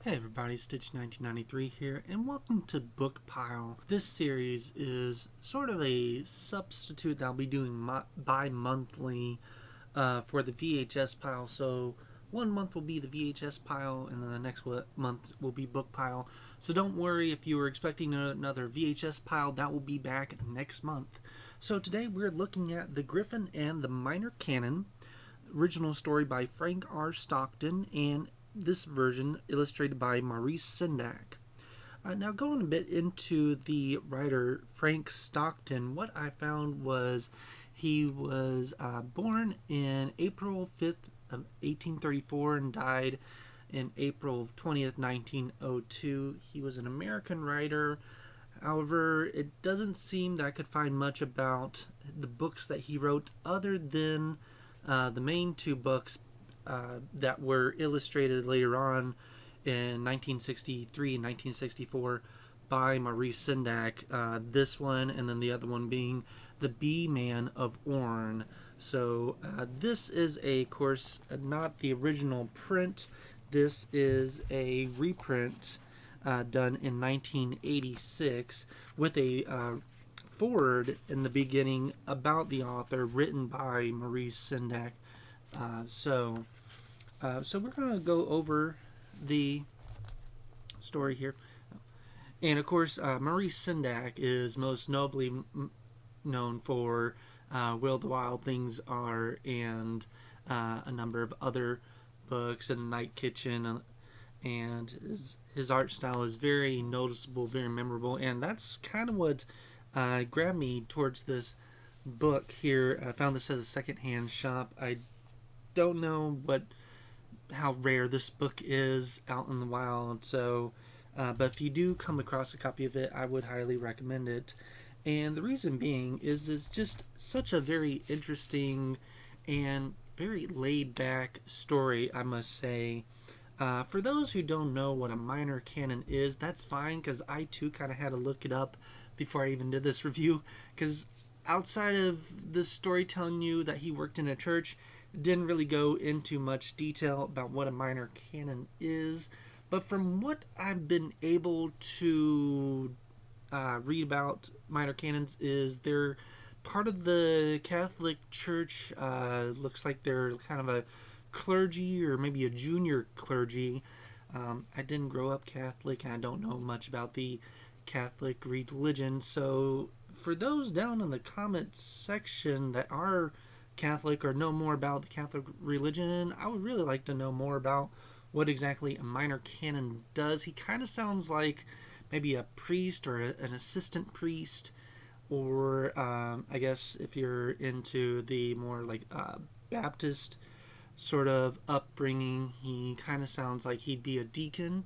Hey everybody, Stitch 1993 here, and welcome to Book Pile. This series is sort of a substitute that I'll be doing bi-monthly for the VHS pile. So one month will be the VHS pile, and then the next month will be Book Pile. So don't worry if you were expecting another VHS pile, that will be back next month. So today we're looking at The Griffin and the Minor Canon, original story by Frank Stockton, and this version illustrated by Maurice Sendak. Now going a bit into the writer Frank Stockton, what I found was he was born in April 5th of 1834 and died in April 20th, 1902. He was an American writer. However, it doesn't seem that I could find much about the books that he wrote other than the main two books that were illustrated later on in 1963 and 1964 by Maurice Sendak. This one and then the other one being The Bee-Man of Orne. So this is of course, not the original print. This is a reprint done in 1986 with a foreword in the beginning about the author written by Maurice Sendak. So we're going to go over the story here. And of course, Maurice Sendak is most nobly known for Will the Wild Things Are and a number of other books, and Night Kitchen, and his art style is very noticeable, very memorable, and that's kind of what grabbed me towards this book here. I found this at a secondhand shop. I don't know how rare this book is out in the wild, so but if you do come across a copy of it, I would highly recommend it. And the reason being is it's just such a very interesting and very laid back story, I must say. For those who don't know what a minor canon is, that's fine, because I too kind of had to look it up before I even did this review, because outside of the story telling you that he worked in a church, didn't really go into much detail about what a minor canon is. But from what I've been able to read about minor canons, is they're part of the Catholic Church. Looks like they're kind of a clergy, or maybe a junior clergy. I didn't grow up Catholic, and I don't know much about the Catholic religion. So for those down in the comments section that are Catholic or know more about the Catholic religion, I would really like to know more about what exactly a minor canon does. He kind of sounds like maybe a priest or an assistant priest, or I guess if you're into the more like Baptist sort of upbringing, he kind of sounds like he'd be a deacon.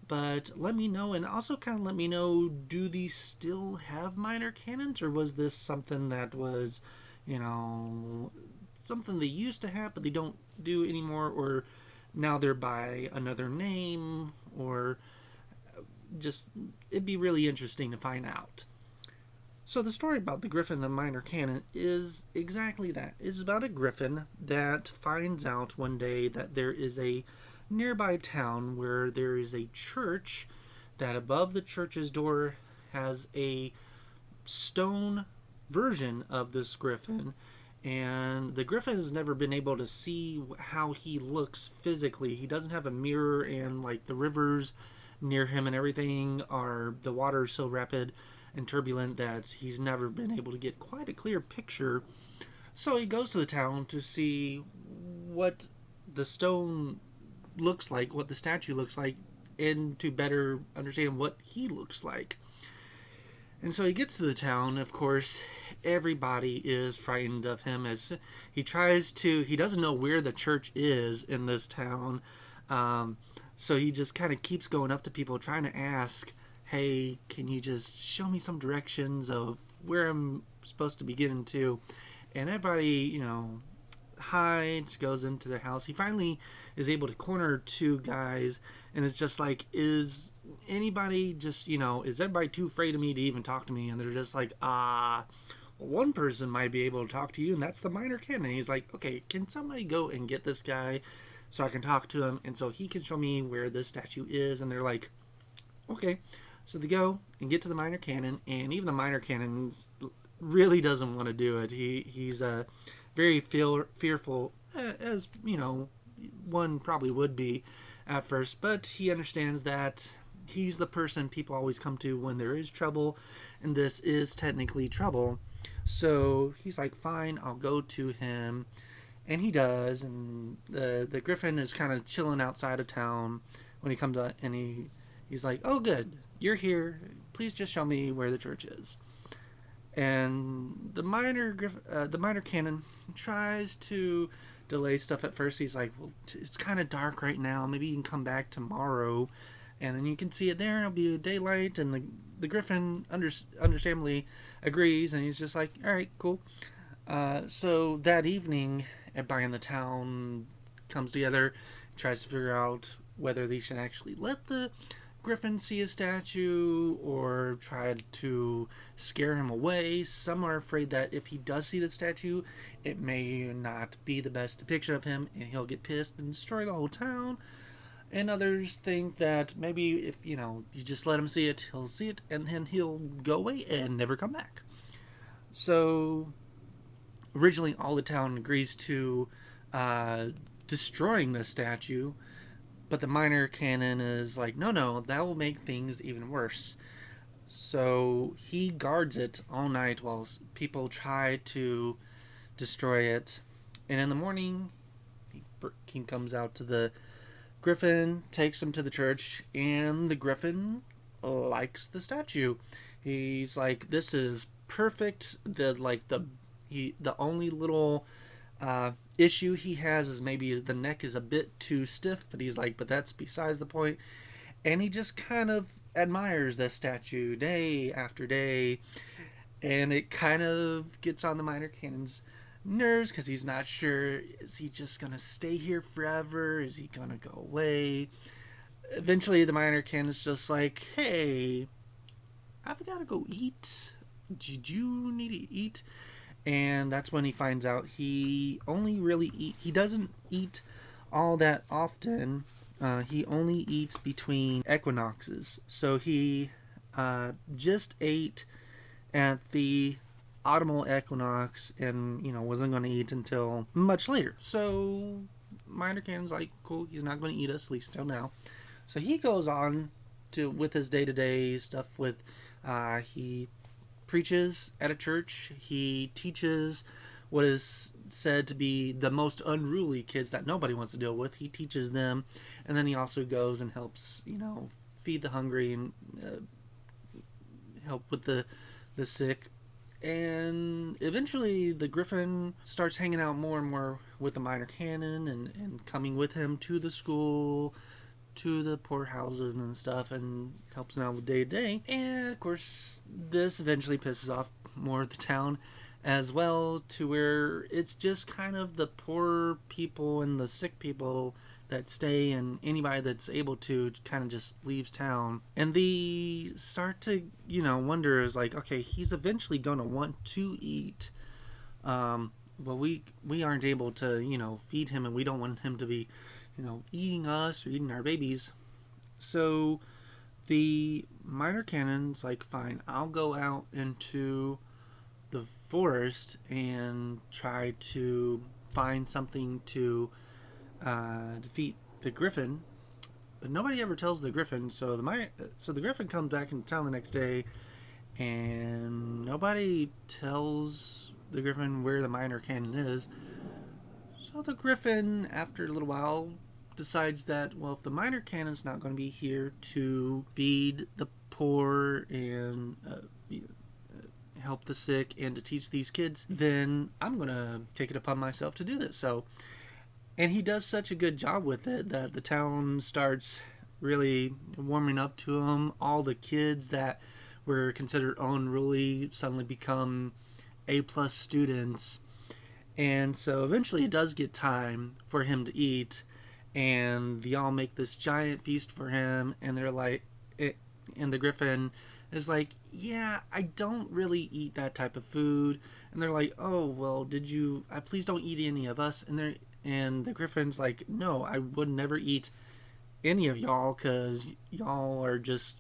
But let me know, and also kind of let me know, do these still have minor canons, or was this something that was, something they used to have but they don't do anymore, or now they're by another name, or just, it'd be really interesting to find out. So the story about the Griffin, the Minor Canon, is exactly that. It's about a griffin that finds out one day that there is a nearby town where there is a church, that above the church's door has a stone version of this griffin, and the griffin has never been able to see how he looks physically. He doesn't have a mirror, and like the rivers near him and everything the water is so rapid and turbulent that he's never been able to get quite a clear picture. So he goes to the town to see what the stone looks like, what the statue looks like, and to better understand what he looks like. And so he gets to the town. Of course, everybody is frightened of him as he doesn't know where the church is in this town. So he just kind of keeps going up to people trying to ask, hey, can you just show me some directions of where I'm supposed to be getting to? And everybody, hides, goes into their house. He finally is able to corner two guys, and it's just like, is anybody just, is everybody too afraid of me to even talk to me? And they're just like, one person might be able to talk to you, and that's the Minor Canon. He's like, okay, can somebody go and get this guy? so I can talk to him, and so he can show me where this statue is. And they're like, okay. So they go and get to the Minor Canon, and even the Minor Canon really doesn't want to do it. He's very fearful, as one probably would be at first, but he understands that he's the person people always come to when there is trouble, and this is technically trouble. So he's like, fine, I'll go to him. And he does, and the Griffin is kind of chilling outside of town when he comes up, and he's like, oh, good, you're here. Please just show me where the church is. And the minor Canon tries to delay stuff at first. He's like, well, it's kind of dark right now. Maybe you can come back tomorrow, and then you can see it there. It'll be daylight. And the Griffin understandably agrees, and he's just like, all right, cool. So that evening, everybody in the town comes together, tries to figure out whether they should actually let the Griffin see a statue or try to scare him away. Some are afraid that if he does see the statue, it may not be the best depiction of him and he'll get pissed and destroy the whole town. And others think that maybe if you just let him see it, he'll see it and then he'll go away and never come back. So originally all the town agrees to destroying the statue, but the Minor Canon is like, no, that will make things even worse. So he guards it all night while people try to destroy it. And in the morning, King comes out to the Griffin, takes him to the church, and the Griffin likes the statue. He's like, this is perfect. The only little issue he has is maybe the neck is a bit too stiff, but he's like, but that's besides the point. And he just kind of admires that statue day after day, and it kind of gets on the Minor Canon's nerves because he's not sure, is he just gonna stay here forever, is he gonna go away? Eventually the Minor Canon's just like, hey, I've got to go eat. Did you need to eat? And that's when he finds out he doesn't eat all that often. He only eats between equinoxes. So he just ate at the autumnal equinox and, wasn't going to eat until much later. So Minor Canon's like, cool, he's not going to eat us, at least till now. So he goes on with his day-to-day stuff with, he preaches at a church. He teaches what is said to be the most unruly kids that nobody wants to deal with. He teaches them, and then he also goes and helps, feed the hungry and help with the sick. And eventually the Griffin starts hanging out more and more with the Minor Canon and coming with him to the school, to the poorhouses and stuff, and helps him out with day to day. And of course this eventually pisses off more of the town as well, to where it's just kind of the poor people and the sick people that stay, and anybody that's able to kind of just leaves town. And they start to wonder, is like, okay, he's eventually gonna want to eat, but we aren't able to feed him, and we don't want him to be eating us or eating our babies. So the Minor Canon's like, fine, I'll go out into the forest and try to find something to defeat the Griffin. But nobody ever tells the Griffin, so the Griffin comes back into town the next day, and nobody tells the Griffin where the Minor Canon is. So the Griffin, after a little while, decides that, well, if the Minor Canon's not going to be here to feed the poor and help the sick and to teach these kids, then I'm going to take it upon myself to do this. And he does such a good job with it that the town starts really warming up to him. All the kids that were considered unruly suddenly become A+ students. And so eventually it does get time for him to eat, and they all make this giant feast for him, and they're like, and the Griffin is like, yeah, I don't really eat that type of food. And they're like, oh, well, please don't eat any of us. And And the Griffin's like, no, I would never eat any of y'all because y'all are just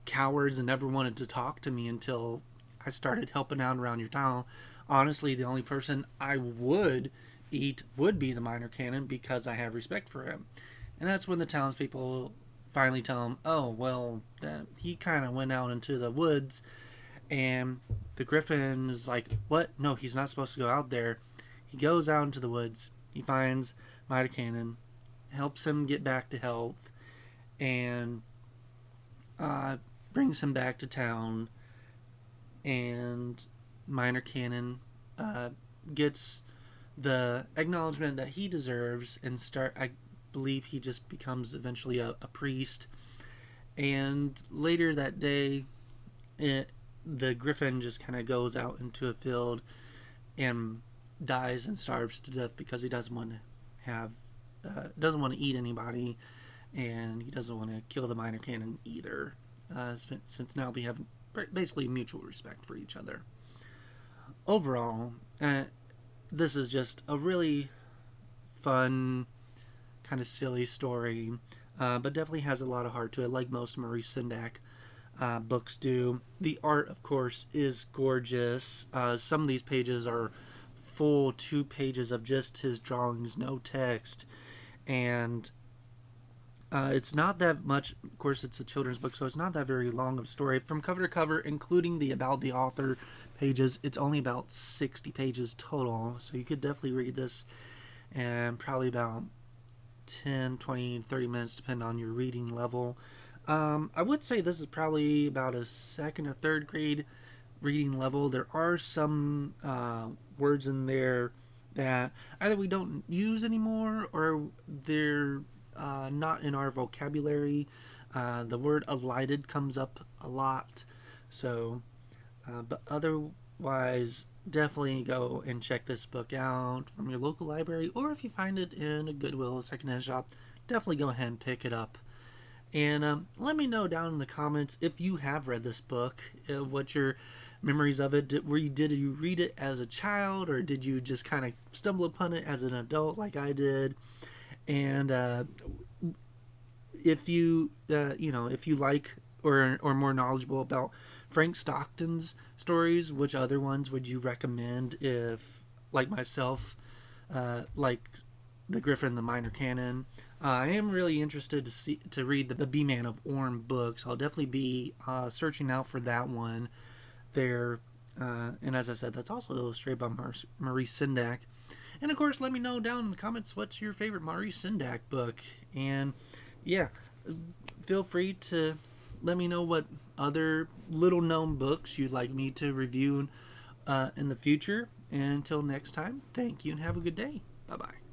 cowards and never wanted to talk to me until I started helping out around your town. Honestly, the only person I would eat would be the Minor Canon because I have respect for him. And that's when the townspeople finally tell him, oh, well, he kind of went out into the woods. And the Griffin is like, what? No, he's not supposed to go out there. He goes out into the woods. He finds Minor Canon, helps him get back to health, and brings him back to town. And Minor Canon gets the acknowledgement that he deserves and I believe he just becomes eventually a priest. And later that day, the Griffin just kind of goes out into a field and dies and starves to death because he doesn't want to eat anybody, and he doesn't want to kill the Minor Canon either, since now we have basically mutual respect for each other. Overall, this is just a really fun, kind of silly story, but definitely has a lot of heart to it, like most Maurice Sendak books do. The art, of course, is gorgeous. Some of these pages are full 2 pages of just his drawings, no text, and it's not that much. Of course, it's a children's book, so it's not that very long of a story. From cover to cover, including the about the author pages, it's only about 60 pages total, so you could definitely read this in probably about 10, 20, 30 minutes, depending on your reading level. I would say this is probably about a 2nd or 3rd grade reading level. There are some words in there that either we don't use anymore or they're not in our vocabulary. The word alighted comes up a lot. So, but otherwise, definitely go and check this book out from your local library, or if you find it in a Goodwill, a secondhand shop, definitely go ahead and pick it up. And let me know down in the comments if you have read this book, what your memories of it. Did you read it as a child, or did you just kind of stumble upon it as an adult like I did? And if you if you like or more knowledgeable about Frank Stockton's stories, which other ones would you recommend if, like myself, like the Griffin, the Minor Canon? I am really interested to read the B-Man of Orm books. I'll definitely be searching out for that one there. And as I said, that's also illustrated by Maurice Sendak. And of course, let me know down in the comments what's your favorite Maurice Sendak book. And yeah, feel free to let me know what other little known books you'd like me to review in the future. And until next time, thank you and have a good day. Bye bye.